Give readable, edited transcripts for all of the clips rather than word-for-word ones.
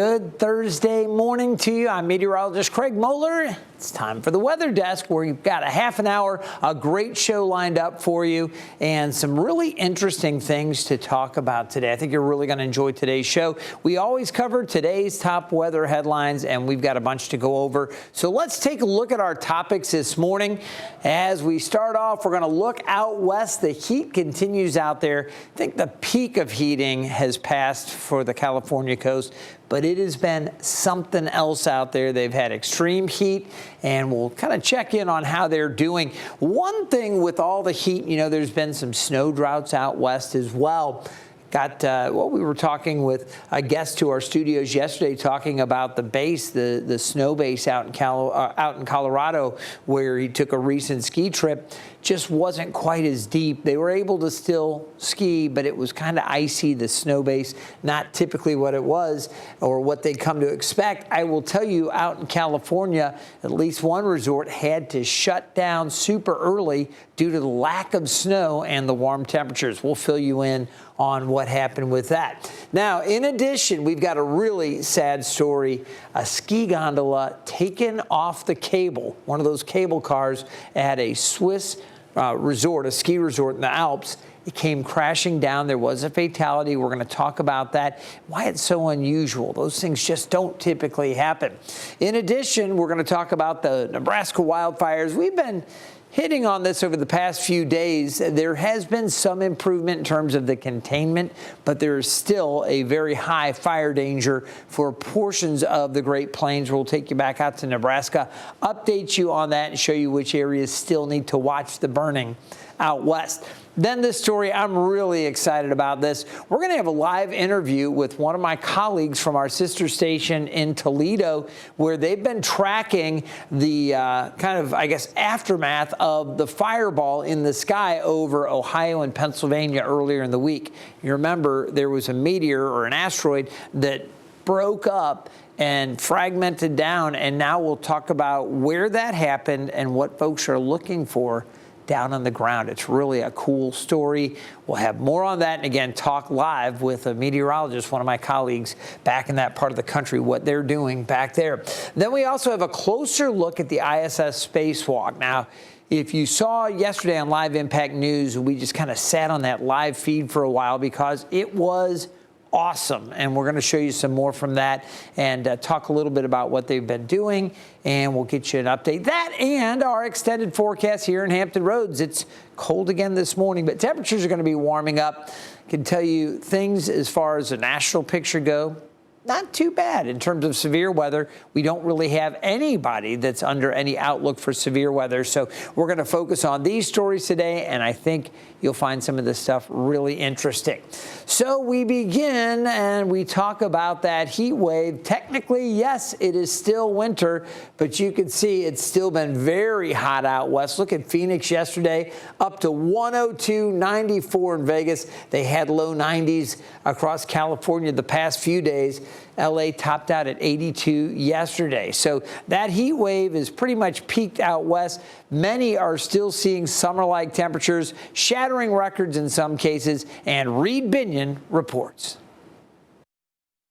Good Thursday morning to you. I'm meteorologist Craig Moeller. It's time for the Weather Desk, where you've got a half an hour, a great show lined up for you, and some really interesting things to talk about today. I think you're really going to enjoy today's show. We always cover today's top weather headlines, and we've got a bunch to go over. So let's take a look at our topics this morning. As we start off, we're going to look out west. The heat continues out there. I think the peak of heating has passed for the California coast, but it has been something else out there. They've had extreme heat, and we'll kind of check in on how they're doing. One thing with all the heat, you know, there's been some snow droughts out west as well. We were talking with a guest to our studios yesterday, talking about the base, the snow base out in Colorado, where he took a recent ski trip. Just wasn't quite as deep. They were able to still ski, but it was kind of icy, the snow base, not typically what it was or what they come to expect. I will tell you, out in California, at least one resort had to shut down super early due to the lack of snow and the warm temperatures. We'll fill you in on what happened with that. Now, in addition, we've got a really sad story. A ski gondola taken off the cable, one of those cable cars at a Swiss resort, a ski resort in the Alps. It came crashing down. There was a fatality. We're going to talk about that, why it's so unusual. Those things just don't typically happen. In addition, we're going to talk about the Nebraska wildfires. We've been hitting on this over the past few days. There has been some improvement in terms of the containment, but there is still a very high fire danger for portions of the Great Plains. We'll take you back out to Nebraska, update you on that, and show you which areas still need to watch the burning out west. Then this story, I'm really excited about this. We're going to have a live interview with one of my colleagues from our sister station in Toledo, where they've been tracking the aftermath of the fireball in the sky over Ohio and Pennsylvania earlier in the week. You remember there was a meteor or an asteroid that broke up and fragmented down, and now we'll talk about where that happened and what folks are looking for down on the ground. It's really a cool story. We'll have more on that, and again, talk live with a meteorologist, one of my colleagues back in that part of the country, what they're doing back there. Then we also have a closer look at the ISS spacewalk. Now, if you saw yesterday on Live Impact News, we just kind of sat on that live feed for a while because it was awesome, and we're going to show you some more from that and talk a little bit about what they've been doing, and we'll get you an update. That and our extended forecast here in Hampton Roads. It's cold again this morning, but temperatures are going to be warming up. I can tell you things as far as the national picture go, not too bad in terms of severe weather. We don't really have anybody that's under any outlook for severe weather. So we're going to focus on these stories today, and I think you'll find some of this stuff really interesting. So we begin and we talk about that heat wave. Technically, yes, it is still winter, but you can see it's still been very hot out west. Look at Phoenix yesterday, up to 102, 94 in Vegas. They had low 90s across California the past few days. LA topped out at 82 yesterday. So that heat wave is pretty much peaked out west. Many are still seeing summer-like temperatures, shattering records in some cases, and Reed Binion reports.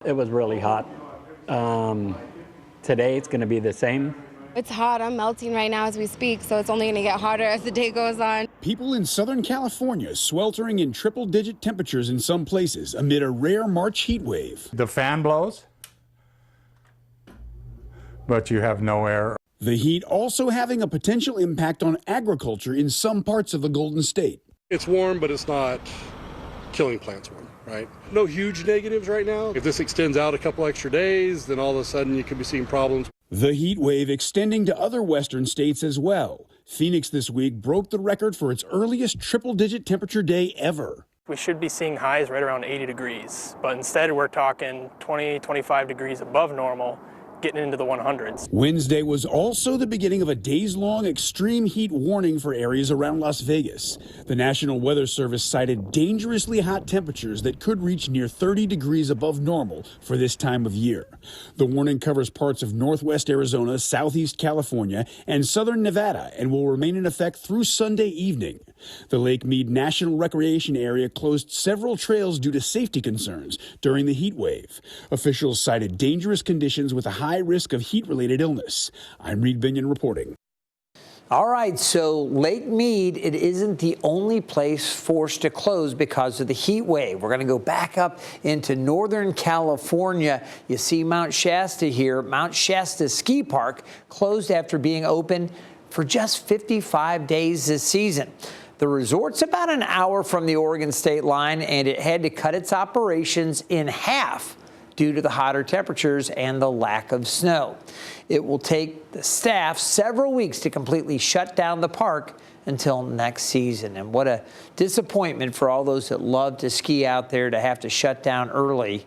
It was really hot. Today it's going to be the same. It's hot. I'm melting right now as we speak, so it's only going to get hotter as the day goes on. People in Southern California sweltering in triple-digit temperatures in some places amid a rare March heat wave. The fan blows, but you have no air. The heat also having a potential impact on agriculture in some parts of the Golden State. It's warm, but it's not killing plants warm, right? No huge negatives right now. If this extends out a couple extra days, then all of a sudden you could be seeing problems. The heat wave extending to other western states as well. Phoenix this week broke the record for its earliest triple-digit temperature day ever. We should be seeing highs right around 80 degrees, but instead we're talking 20, 25 degrees above normal getting into the 100s. Wednesday was also the beginning of a days-long extreme heat warning for areas around Las Vegas. The National Weather Service cited dangerously hot temperatures that could reach near 30 degrees above normal for this time of year. The warning covers parts of northwest Arizona, southeast California, and southern Nevada and will remain in effect through Sunday evening. The Lake Mead National Recreation Area closed several trails due to safety concerns during the heat wave. Officials cited dangerous conditions with a high risk of heat-related illness. I'm Reed Binion reporting. All right, so Lake Mead, it isn't the only place forced to close because of the heat wave. We're going to go back up into Northern California. You see Mount Shasta here. Mount Shasta Ski Park closed after being open for just 55 days this season. The resort's about an hour from the Oregon state line, and it had to cut its operations in half due to the hotter temperatures and the lack of snow. It will take the staff several weeks to completely shut down the park until next season. And what a disappointment for all those that love to ski out there to have to shut down early.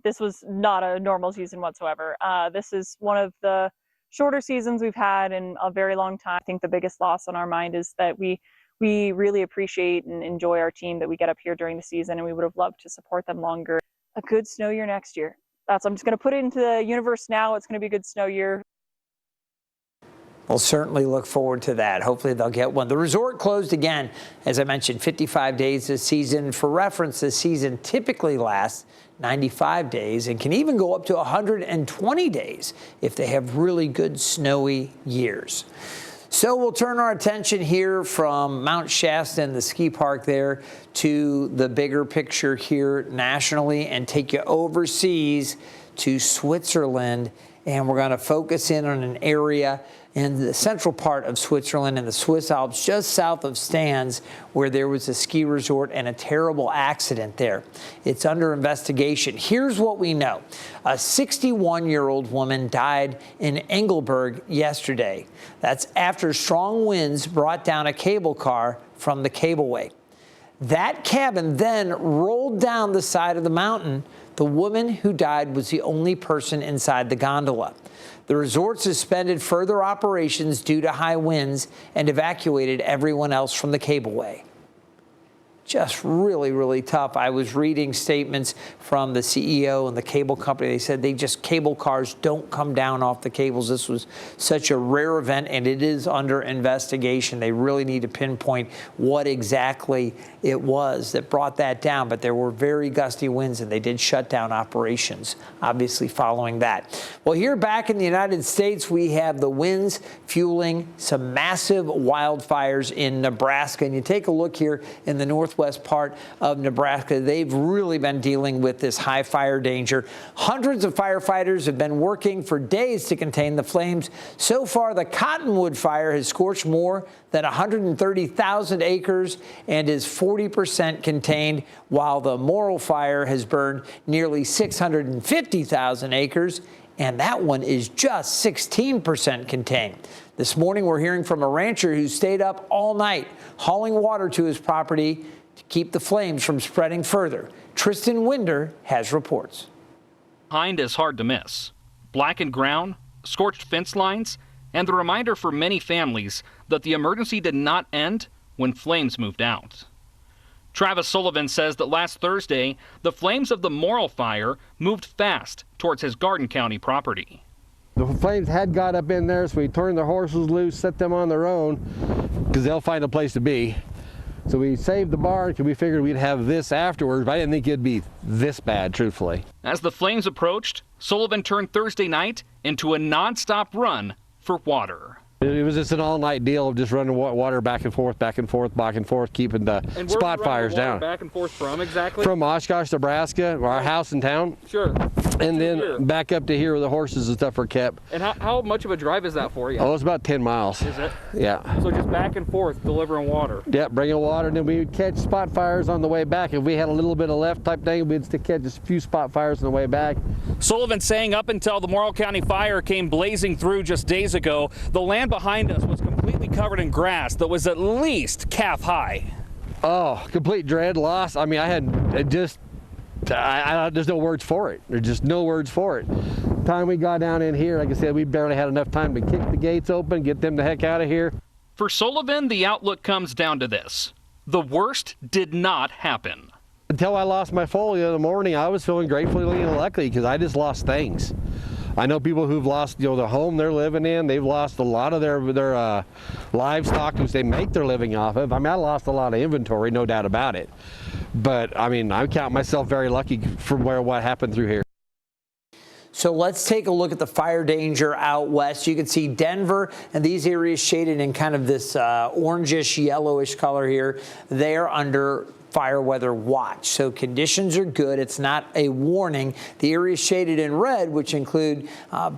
This was not a normal season whatsoever. This is one of the shorter seasons we've had in a very long time. I think the biggest loss on our mind is that we really appreciate and enjoy our team that we get up here during the season, and we would have loved to support them longer. A good snow year next year. I'm just going to put it into the universe now. It's going to be a good snow year. We'll certainly look forward to that. Hopefully they'll get one. The resort closed again, as I mentioned, 55 days this season. For reference, this season typically lasts 95 days and can even go up to 120 days if they have really good snowy years. So we'll turn our attention here from Mount Shasta and the ski park there to the bigger picture here nationally and take you overseas to Switzerland. And we're going to focus in on an area in the central part of Switzerland in the Swiss Alps, just south of Stans, where there was a ski resort and a terrible accident there. It's under investigation. Here's what we know. A 61-year-old woman died in Engelberg yesterday. That's after strong winds brought down a cable car from the cableway. That cabin then rolled down the side of the mountain. The woman who died was the only person inside the gondola. The resort suspended further operations due to high winds and evacuated everyone else from the cableway. Just really, really tough. I was reading statements from the CEO and the cable company. They said cable cars don't come down off the cables. This was such a rare event, and it is under investigation. They really need to pinpoint what exactly it was that brought that down. But there were very gusty winds, and they did shut down operations, obviously following that. Well, here back in the United States, we have the winds fueling some massive wildfires in Nebraska. And you take a look here in the northwest part of Nebraska. They've really been dealing with this high fire danger. Hundreds of firefighters have been working for days to contain the flames. So far, the Cottonwood fire has scorched more than 130,000 acres and is 40% contained, while the Morrill fire has burned nearly 650,000 acres, and that one is just 16% contained. This morning, we're hearing from a rancher who stayed up all night hauling water to his property to keep the flames from spreading further. Tristan Winder has reports. Behind is hard to miss. Blackened ground, scorched fence lines, and the reminder for many families that the emergency did not end when flames moved out. Travis Sullivan says that last Thursday, the flames of the Morrill fire moved fast towards his Garden County property. The flames had got up in there, so we turned the horses loose, set them on their own, because they'll find a place to be. So we saved the barn because we figured we'd have this afterwards, but I didn't think it'd be this bad, truthfully. As the flames approached, Sullivan turned Thursday night into a nonstop run for water. It was just an all-night deal of just running water back and forth, back and forth, back and forth, keeping the spot fires down. Back and forth from exactly? From Oshkosh, Nebraska, our house in town. Sure. And then back up to here where the horses and stuff are kept. And how much of a drive is that for you? Oh, it's about 10 miles. Is it? Yeah. So just back and forth delivering water? Yep, bringing water, and then we would catch spot fires on the way back. If we had a little bit of left type thing, we'd still catch just a few spot fires on the way back. Sullivan saying up until the Morrill County fire came blazing through just days ago, the land behind us was completely covered in grass that was at least calf high. Oh, complete dread, loss. I mean, I had just there's no words for it. There's just no words for it. Time we got down in here, like I said, we barely had enough time to kick the gates open, get them the heck out of here. For Sullivan, the outlook comes down to this: the worst did not happen. Until I lost my folio in the morning, I was feeling gratefully and lucky because I just lost things. I know people who've lost, the home they're living in. They've lost a lot of their livestock, which they make their living off of. I mean, I lost a lot of inventory, no doubt about it. But I mean, I count myself very lucky from what happened through here. So let's take a look at the fire danger out west. You can see Denver and these areas shaded in kind of this orangish, yellowish color here. They're under fire weather watch. So conditions are good. It's not a warning. The areas shaded in red, which include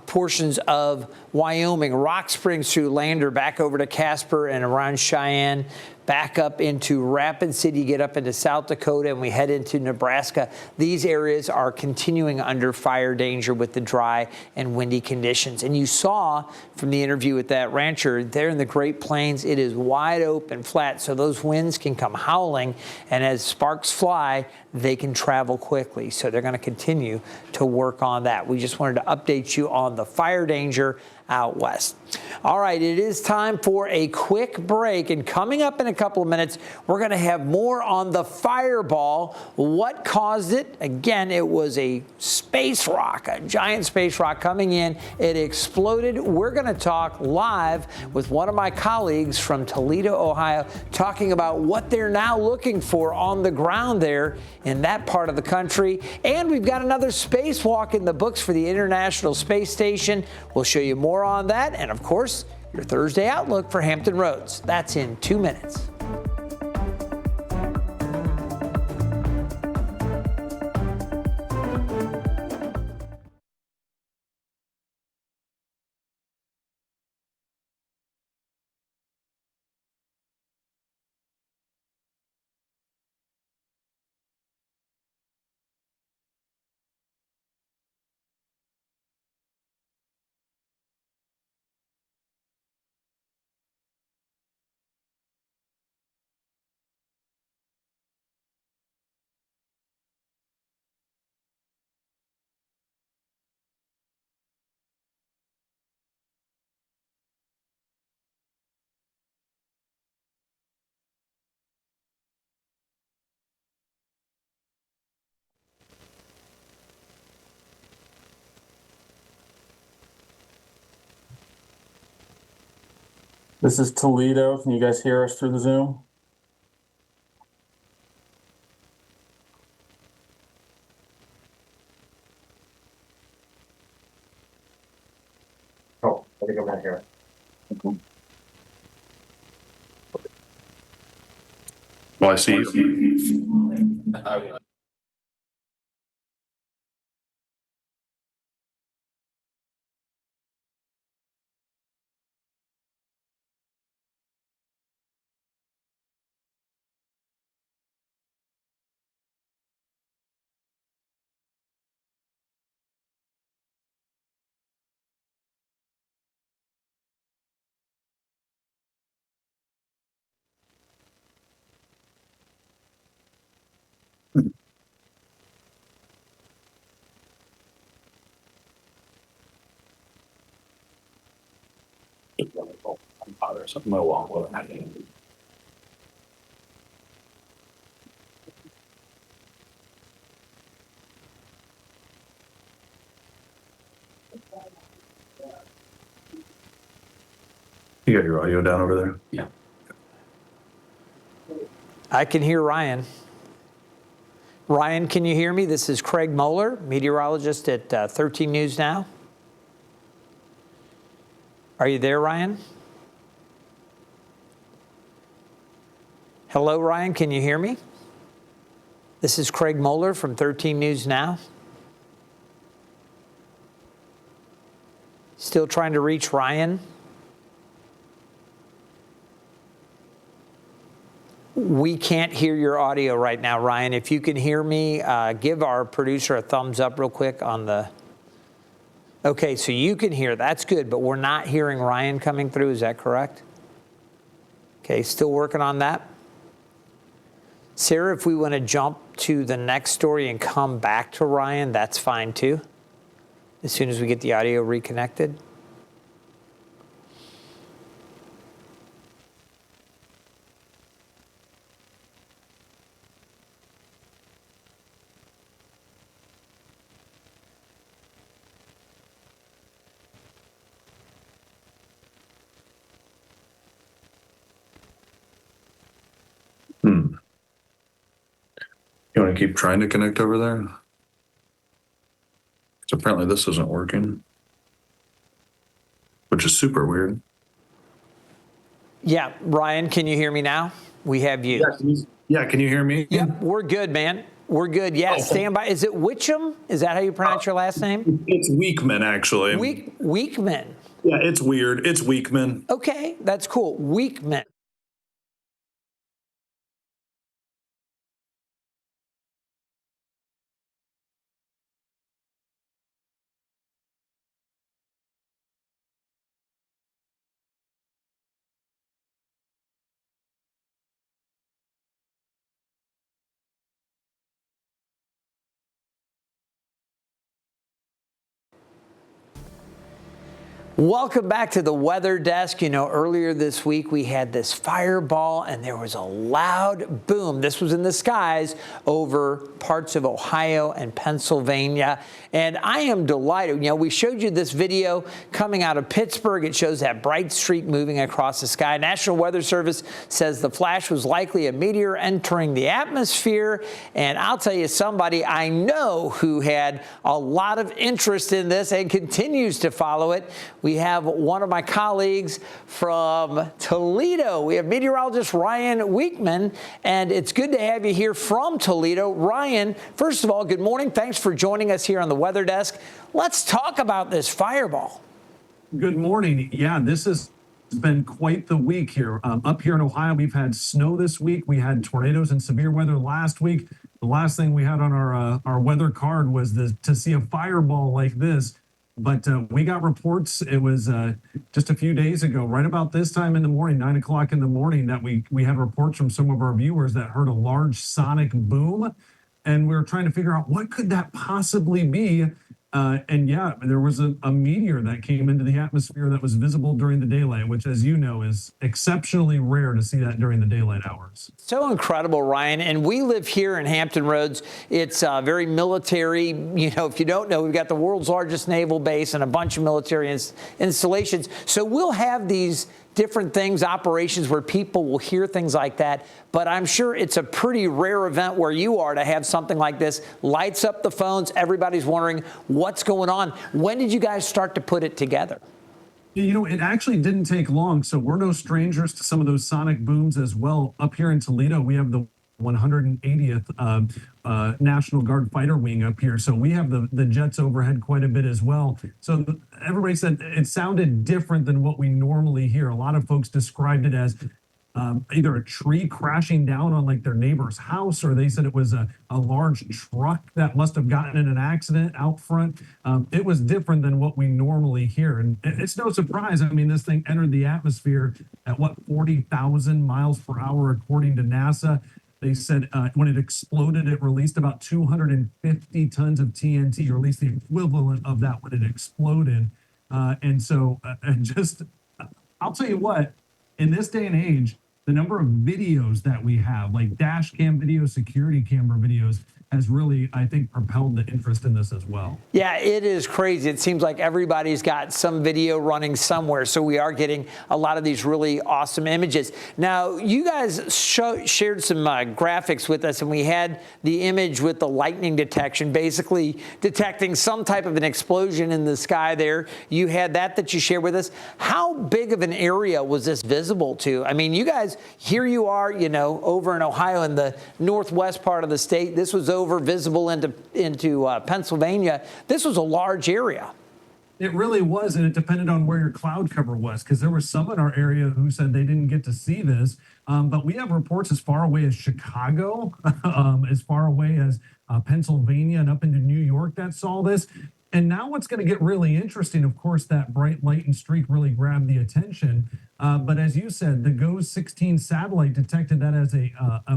portions of Wyoming, Rock Springs through Lander, back over to Casper and around Cheyenne, back up into Rapid City, get up into South Dakota, and we head into Nebraska. These areas are continuing under fire danger with the dry and windy conditions. And you saw from the interview with that rancher, there in the Great Plains, it is wide open, flat, so those winds can come howling, and as sparks fly, they can travel quickly. So they're going to continue to work on that. We just wanted to update you on the fire danger out west. All right, it is time for a quick break, and coming up in a couple of minutes, we're going to have more on the fireball. What caused it? Again, it was a space rock, a giant space rock coming in. It exploded. We're going to talk live with one of my colleagues from Toledo, Ohio, talking about what they're now looking for on the ground there in that part of the country. And we've got another spacewalk in the books for the International Space Station. We'll show you more on that, and of course, your Thursday outlook for Hampton Roads. That's in 2 minutes. This is Toledo. Can you guys hear us through the Zoom? Oh, I think I'm not here. Well, I see you. Something my wall. You got your audio down over there? Yeah. I can hear Ryan. Ryan, can you hear me? This is Craig Moeller, meteorologist at 13 News Now. Are you there, Ryan? Hello, Ryan, can you hear me? This is Craig Moeller from 13 News Now. Still trying to reach Ryan. We can't hear your audio right now, Ryan. If you can hear me, give our producer a thumbs up real quick on the... Okay, so you can hear. That's good, but we're not hearing Ryan coming through. Is that correct? Okay, still working on that. Sarah, if we want to jump to the next story and come back to Ryan, that's fine too, as soon as we get the audio reconnected. You want to keep trying to connect over there? So apparently this isn't working, which is super weird. Yeah, Ryan, can you hear me now? We have you. Yeah, can you hear me? Yep, we're good, man. We're good. Yeah, stand by. Is it Witcham? Is that how you pronounce your last name? It's Weekman, actually. Weekman. Yeah, it's weird. It's Weekman. Okay, that's cool. Weekman. Welcome back to the Weather Desk. You know, earlier this week we had this fireball and there was a loud boom. This was in the skies over parts of Ohio and Pennsylvania. And I am delighted. You know, we showed you this video coming out of Pittsburgh. It shows that bright streak moving across the sky. National Weather Service says the flash was likely a meteor entering the atmosphere. And I'll tell you, somebody I know who had a lot of interest in this and continues to follow it. We have one of my colleagues from Toledo. We have meteorologist Ryan Weekman, and it's good to have you here from Toledo. Ryan, first of all, good morning. Thanks for joining us here on the Weather Desk. Let's talk about this fireball. Good morning. Yeah, this has been quite the week here. Up here in Ohio, we've had snow this week. We had tornadoes and severe weather last week. The last thing we had on our weather card was to see a fireball like this. But we got reports, it was just a few days ago, right about this time in the morning, 9 o'clock in the morning, that we had reports from some of our viewers that heard a large sonic boom. And we were trying to figure out what could that possibly be. And yeah, there was a meteor that came into the atmosphere that was visible during the daylight, which, as you know, is exceptionally rare to see that during the daylight hours. So incredible, Ryan. And we live here in Hampton Roads. It's very military. You know, if you don't know, we've got the world's largest naval base and a bunch of military installations. So we'll have these different things, operations where people will hear things like that. But I'm sure it's a pretty rare event where you are to have something like this. Lights up the phones. Everybody's wondering what's going on. When did you guys start to put it together? You know, it actually didn't take long. So we're no strangers to some of those sonic booms as well. Up here in Toledo, we have the 180th National Guard fighter wing up here. So we have the jets overhead quite a bit as well. So everybody said it sounded different than what we normally hear. A lot of folks described it as either a tree crashing down on like their neighbor's house, or they said it was a large truck that must have gotten in an accident out front. It was different than what we normally hear. And it's no surprise. I mean, this thing entered the atmosphere at 40,000 miles per hour, according to NASA. They said when it exploded, it released about 250 tons of TNT, or at least the equivalent of that when it exploded. And so I'll tell you what, in this day and age, the number of videos that we have, like dash cam videos, security camera videos, has really, I think, propelled the interest in this as well. Yeah, it is crazy. It seems like everybody's got some video running somewhere. So we are getting a lot of these really awesome images. Now, you guys shared some graphics with us, and we had the image with the lightning detection, basically detecting some type of an explosion in the sky there. You had that you shared with us. How big of an area was this visible to? I mean, you guys, here you are, you know, over in Ohio in the northwest part of the state. This was over visible into Pennsylvania. This was a large area. It really was, and it depended on where your cloud cover was, because there were some in our area who said they didn't get to see this. But we have reports as far away as Chicago, as far away as Pennsylvania, and up into New York that saw this. And now what's going to get really interesting, of course, that bright light and streak really grabbed the attention. But as you said, the GOES-16 satellite detected that as a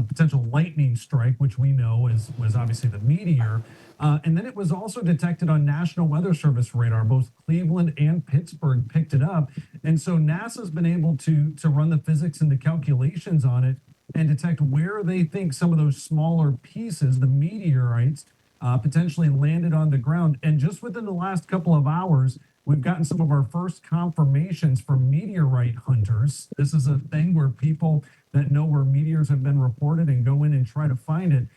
potential lightning strike, which we know was obviously the meteor. And then it was also detected on National Weather Service radar. Both Cleveland and Pittsburgh picked it up. And so NASA's been able to run the physics and the calculations on it and detect where they think some of those smaller pieces, the meteorites, potentially landed on the ground. And just within the last couple of hours, we've gotten some of our first confirmations from meteorite hunters. This is a thing where people that know where meteors have been reported and go in and try to find it.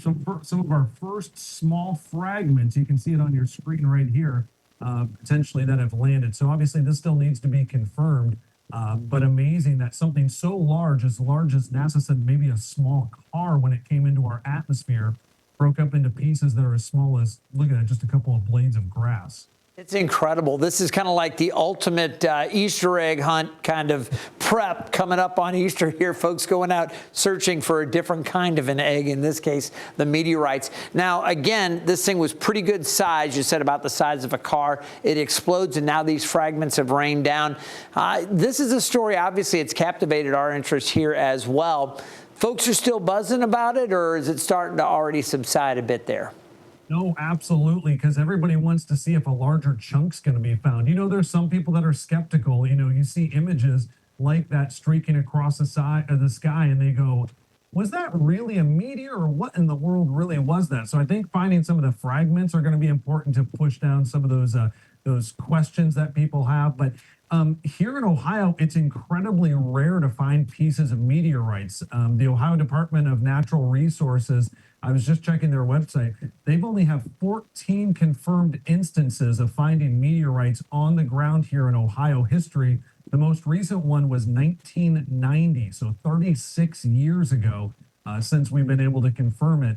Some of our first small fragments, you can see it on your screen right here, potentially that have landed. So obviously this still needs to be confirmed, but amazing that something so large as NASA said, maybe a small car when it came into our atmosphere, broke up into pieces that are as small as, look at that, just a couple of blades of grass. It's incredible. This is kind of like the ultimate Easter egg hunt kind of prep coming up on Easter here. Folks going out searching for a different kind of an egg, in this case, the meteorites. Now, again, this thing was pretty good size. You said about the size of a car. It explodes, and now these fragments have rained down. This is a story, obviously, it's captivated our interest here as well. Folks are still buzzing about it, or is it starting to already subside a bit there? No, absolutely, because everybody wants to see if a larger chunk's going to be found. You know, there's some people that are skeptical. You know, you see images like that streaking across the sky, and they go, was that really a meteor, or what in the world really was that? So I think finding some of the fragments are going to be important to push down some of those questions that people have. But here in Ohio, it's incredibly rare to find pieces of meteorites. The Ohio Department of Natural Resources, I was just checking their website, they've only have 14 confirmed instances of finding meteorites on the ground here in Ohio history. The most recent one was 1990, so 36 years ago, since we've been able to confirm it.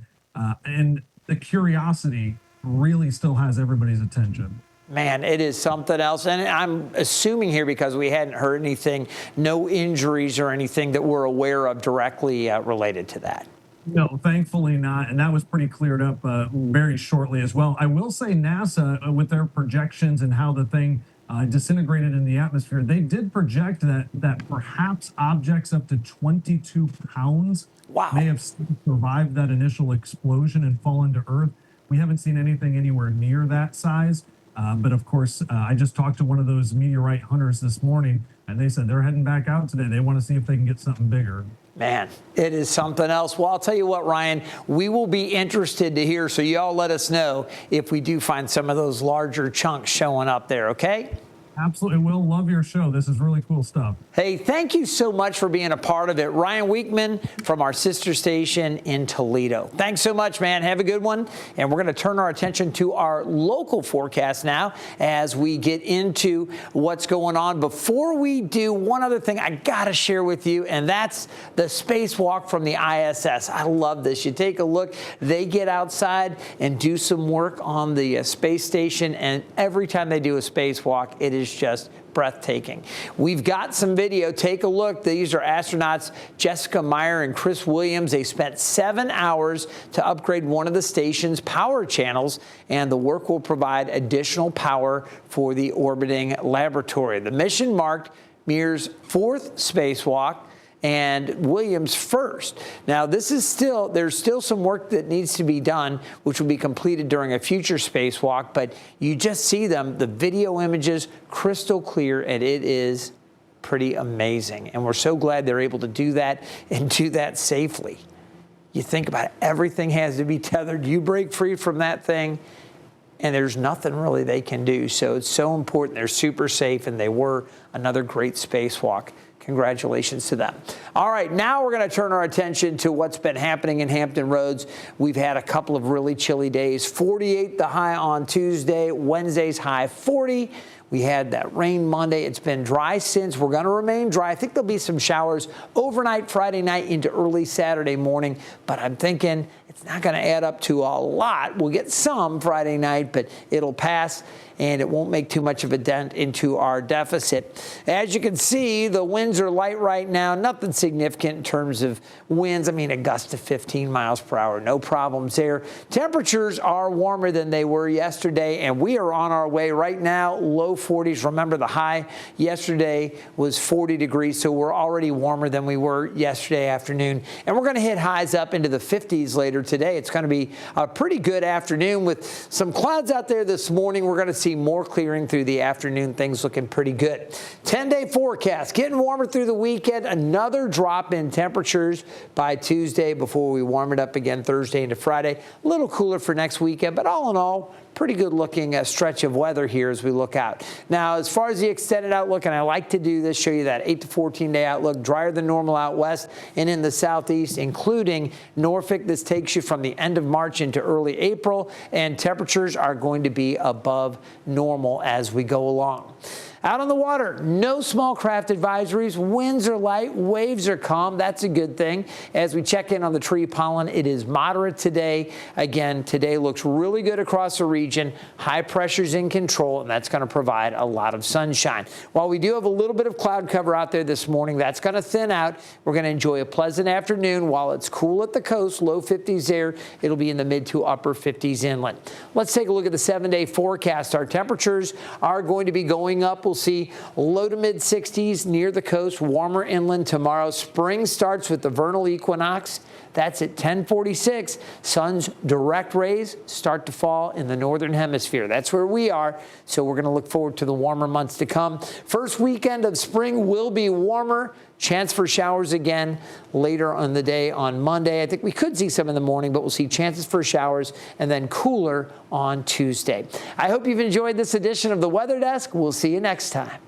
And the curiosity really still has everybody's attention. Man, it is something else. And I'm assuming here, because we hadn't heard anything, no injuries or anything that we're aware of directly related to that. No, thankfully not. And that was pretty cleared up very shortly as well. I will say NASA, with their projections and how the thing disintegrated in the atmosphere, they did project that perhaps objects up to 22 pounds may have survived that initial explosion and fallen to Earth. We haven't seen anything anywhere near that size. But of course, I just talked to one of those meteorite hunters this morning, and they said they're heading back out today. They want to see if they can get something bigger. Man, it is something else. Well, I'll tell you what, Ryan, we will be interested to hear. So y'all let us know if we do find some of those larger chunks showing up there, okay? Absolutely. We'll love your show. This is really cool stuff. Hey, thank you so much for being a part of it. Ryan Weekman from our sister station in Toledo. Thanks so much, man. Have a good one. And we're going to turn our attention to our local forecast now as we get into what's going on. Before we do, one other thing I got to share with you, and that's the spacewalk from the ISS. I love this. You take a look. They get outside and do some work on the space station, and every time they do a spacewalk, it is just breathtaking. We've got some video. Take a look. These are astronauts Jessica Meyer and Chris Williams. They spent 7 hours to upgrade one of the station's power channels, and the work will provide additional power for the orbiting laboratory. The mission marked Mear's 4th spacewalk and Williams' first. Now, there's still some work that needs to be done, which will be completed during a future spacewalk, but you just see them, the video images, crystal clear, and it is pretty amazing. And we're so glad they're able to do that and do that safely. You think about it, everything has to be tethered. You break free from that thing, and there's nothing really they can do. So it's so important. They're super safe, and they were another great spacewalk. Congratulations to them. All right, now we're going to turn our attention to what's been happening in Hampton Roads. We've had a couple of really chilly days. 48 the high on Tuesday, Wednesday's high 40. We had that rain Monday. It's been dry since. We're going to remain dry. I think there'll be some showers overnight Friday night into early Saturday morning, but I'm thinking it's not going to add up to a lot. We'll get some Friday night, but it'll pass, and it won't make too much of a dent into our deficit. As you can see, the winds winds are light right now, nothing significant in terms of winds. I mean, a gust of 15 miles per hour, no problems there. Temperatures are warmer than they were yesterday, and we are on our way right now, low 40s. Remember, the high yesterday was 40 degrees, so we're already warmer than we were yesterday afternoon. And we're going to hit highs up into the 50s later today. It's going to be a pretty good afternoon with some clouds out there this morning. We're going to see more clearing through the afternoon, things looking pretty good. 10-day forecast, getting warmer through the weekend, another drop in temperatures by Tuesday before we warm it up again Thursday into Friday. A little cooler for next weekend, but all in all, pretty good looking stretch of weather here as we look out. Now, as far as the extended outlook, and I like to do this, show you that 8 to 14 day outlook, drier than normal out west and in the southeast, including Norfolk. This takes you from the end of March into early April, and temperatures are going to be above normal as we go along. Out on the water, no small craft advisories. Winds are light, waves are calm. That's a good thing. As we check in on the tree pollen, it is moderate today. Again, today looks really good across the region. High pressure's in control, and that's going to provide a lot of sunshine. While we do have a little bit of cloud cover out there this morning, that's going to thin out. We're going to enjoy a pleasant afternoon. While it's cool at the coast, low 50s there, it'll be in the mid to upper 50s inland. Let's take a look at the 7-day forecast. Our temperatures are going to be going up. We'll see low to mid 60s near the coast, warmer inland tomorrow. Spring starts with the vernal equinox. That's at 10:46. Sun's direct rays start to fall in the northern hemisphere. That's where we are, so we're going to look forward to the warmer months to come. First weekend of spring will be warmer. Chance for showers again later on the day on Monday. I think we could see some in the morning, but we'll see chances for showers and then cooler on Tuesday. I hope you've enjoyed this edition of the Weather Desk. We'll see you next time.